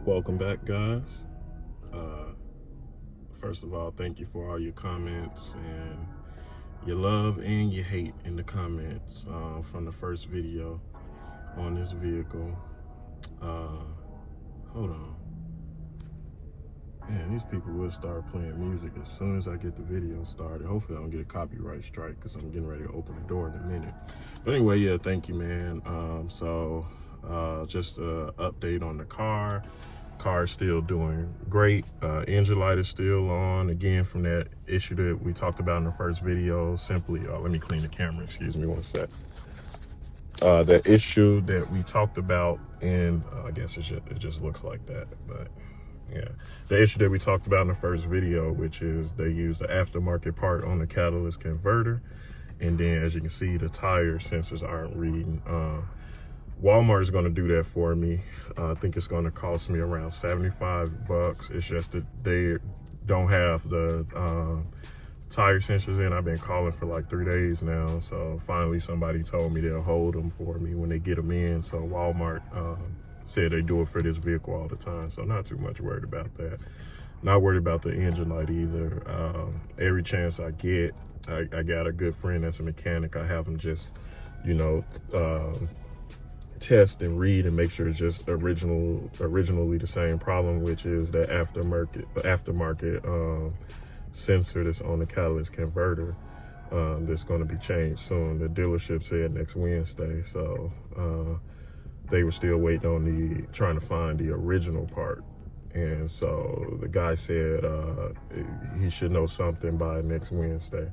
Welcome back, guys. Uh, First of all, thank you for all your comments and your love and your hate in the comments from the first video on this vehicle. Hold on. Man, these people will start playing music as soon as I get the video started. Hopefully I don't get a copyright strike because I'm getting ready to open the door in a minute. But anyway, yeah, thank you, man. Just an update on the car. Car is still doing great. Engine light is still on. Again, from that issue that we talked about in the first video. Simply, let me clean the camera, excuse me one sec. That issue that we talked about, and I guess it just looks like that, but yeah, the issue that we talked about in the first video, which is they use the aftermarket part on the catalyst converter, and then as you can see, the tire sensors aren't reading. Walmart is going to do that for me. I think it's going to cost me around 75 bucks. It's just that they don't have the tire sensors in. I've been calling for like 3 days now, so finally somebody told me they'll hold them for me when they get them in. So Walmart said they do it for this vehicle all the time, so not too much worried about that. Not worried about the engine light either. Every chance I get, I got a good friend that's a mechanic. I have him just, test and read and make sure it's just originally the same problem, which is that aftermarket sensor that's on the catalyst converter that's going to be changed soon. The dealership said next Wednesday, so they were still waiting on trying to find the original part. And so the guy said he should know something by next Wednesday.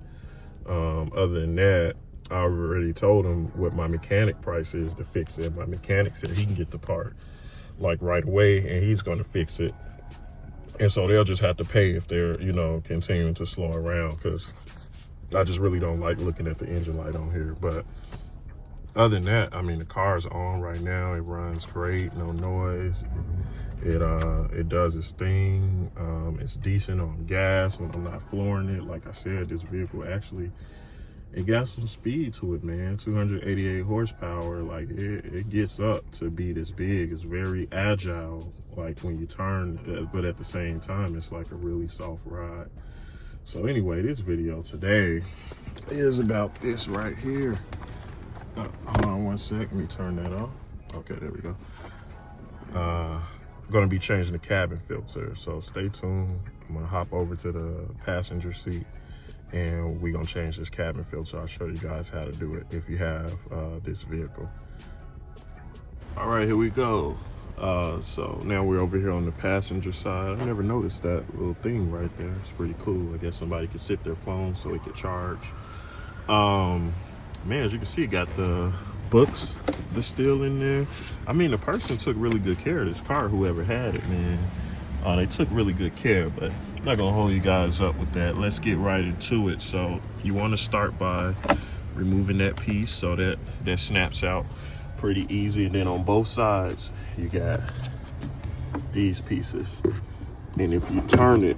Other than that, I already told him what my mechanic price is to fix it. My mechanic said he can get the part like right away and he's going to fix it. And so they'll just have to pay if they're, continuing to slow around, because I just really don't like looking at the engine light on here. But other than that, I mean, the car's on right now. It runs great, no noise. It does its thing. It's decent on gas when I'm not flooring it. Like I said, this vehicle actually, it got some speed to it, man. 288 horsepower. Like it gets up to be this big. It's very agile, like when you turn, but at the same time, it's like a really soft ride. So anyway, this video today is about this right here. Hold on one sec, let me turn that off. Okay, there we go. Gonna be changing the cabin filter, so stay tuned. I'm gonna hop over to the passenger seat and we're gonna change this cabin filter. I'll show you guys how to do it if you have this vehicle. All right, here we go. So now we're over here on the passenger side. I never noticed that little thing right there. It's pretty cool. I guess somebody could sit their phone so it could charge. Man, as you can see, it got the books that's still in there. I mean, the person took really good care of this car, whoever had it, man. They took really good care, but I'm not gonna hold you guys up with that. Let's get right into it. So you want to start by removing that piece so that snaps out pretty easy. And then on both sides, you got these pieces. And if you turn it,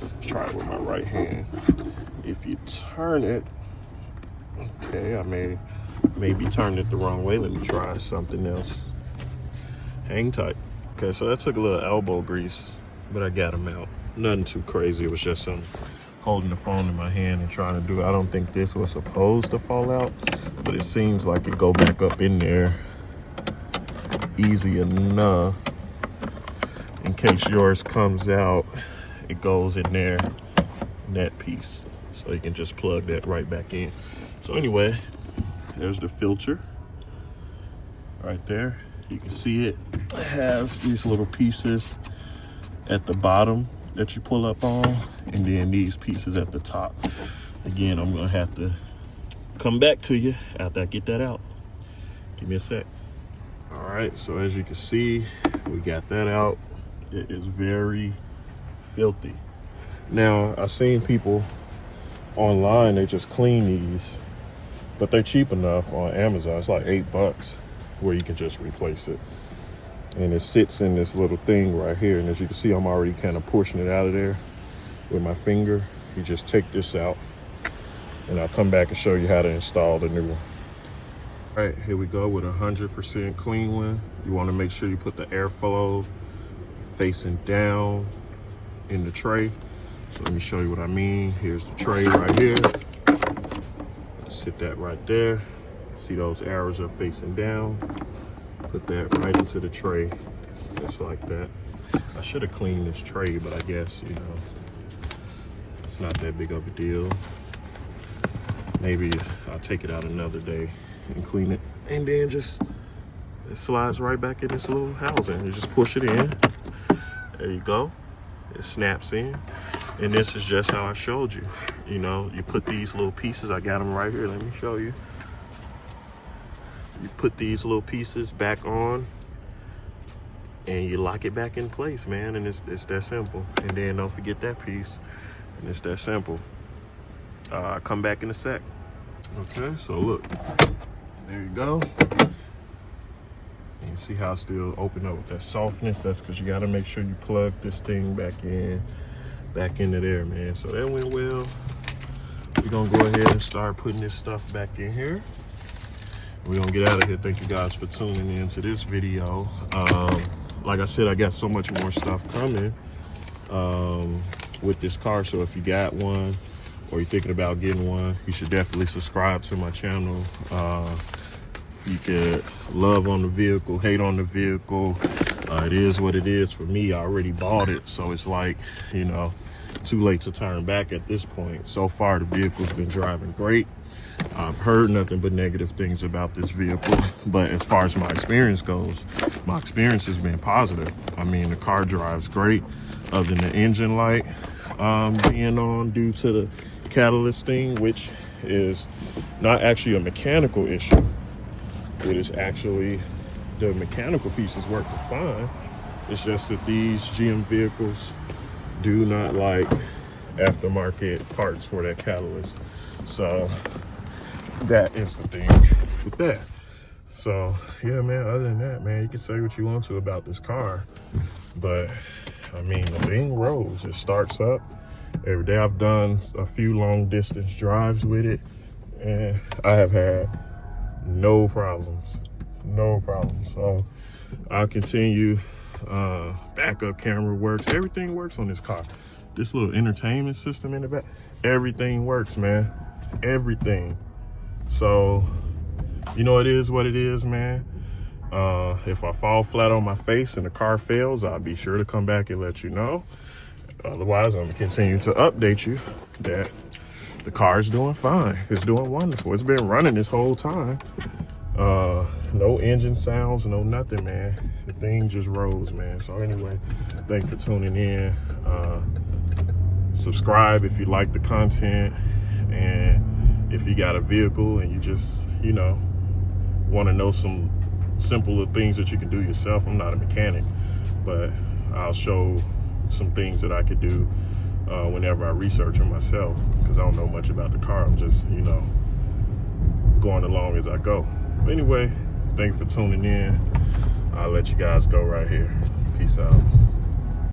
let's try it with my right hand. If you turn it, okay, I maybe turned it the wrong way. Let me try something else. Hang tight. Okay, so that took a little elbow grease, but I got them out. Nothing too crazy. It was just some holding the phone in my hand and trying to do it. I don't think this was supposed to fall out, but it seems like it go back up in there easy enough. In case yours comes out, it goes in there, in that piece. So you can just plug that right back in. So anyway, there's the filter right there. You can see it has these little pieces at the bottom that you pull up on, and then these pieces at the top. Again, I'm gonna have to come back to you after I get that out. Give me a sec. All right, so as you can see, we got that out. It is very filthy. Now, I've seen people online, they just clean these, but they're cheap enough on Amazon. It's like $8 where you can just replace it. And it sits in this little thing right here. And as you can see, I'm already kind of pushing it out of there with my finger. You just take this out and I'll come back and show you how to install the new one. All right, here we go with 100% clean one. You want to make sure you put the airflow facing down in the tray. So let me show you what I mean. Here's the tray right here. Sit that right there. See those arrows are facing down. Put that right into the tray, just like that. I should have cleaned this tray, but I guess, you know, it's not that big of a deal. Maybe I'll take it out another day and clean it. And then just, it slides right back in this little housing. You just push it in. There you go. It snaps in. And this is just how I showed you. You know, you put these little pieces, I got them right here, let me show you. You put these little pieces back on and you lock it back in place, man. And it's that simple. And then don't forget that piece. And it's that simple. Come back in a sec. Okay, so look, there you go. And you see how I still open up with that softness? That's because you got to make sure you plug this thing back into there, man. So that went well. We're gonna go ahead and start putting this stuff back in here. We're gonna get out of here. Thank you guys for tuning in to this video. Like I said, I got so much more stuff coming with this car. So if you got one or you're thinking about getting one, you should definitely subscribe to my channel. You could love on the vehicle, hate on the vehicle. It is what it is for me. I already bought it, so it's like, you know, too late to turn back at this point. So far, the vehicle's been driving great. I've heard nothing but negative things about this vehicle, but as far as my experience goes, my experience has been positive. I mean, the car drives great, other than the engine light being on due to the catalyst thing, which is not actually a mechanical issue. It is actually, the mechanical pieces working fine. It's just that these GM vehicles do not like aftermarket parts for that catalyst. So that is the thing with that. So yeah, man, other than that, man, you can say what you want to about this car, but I mean, the thing rolls. It starts up every day. I've done a few long distance drives with it and I have had no problems. So I'll continue. Backup camera works. Everything works on this car. This little entertainment system in the back, everything works, man. Everything. So, you know, it is what it is, man. If I fall flat on my face and the car fails, I'll be sure to come back and let you know. Otherwise, I'm gonna continue to update you that the car is doing fine. It's doing wonderful. It's been running this whole time. No engine sounds, no nothing, man. The thing just rolls, man. So anyway, thanks for tuning in. Subscribe if you like the content, and if you got a vehicle and you just, you know, want to know some simpler things that you can do yourself. I'm not a mechanic, but I'll show some things that I could do whenever I research them myself, because I don't know much about the car. I'm just, you know, going along as I go. But anyway, thanks for tuning in. I'll let you guys go right here. Peace out.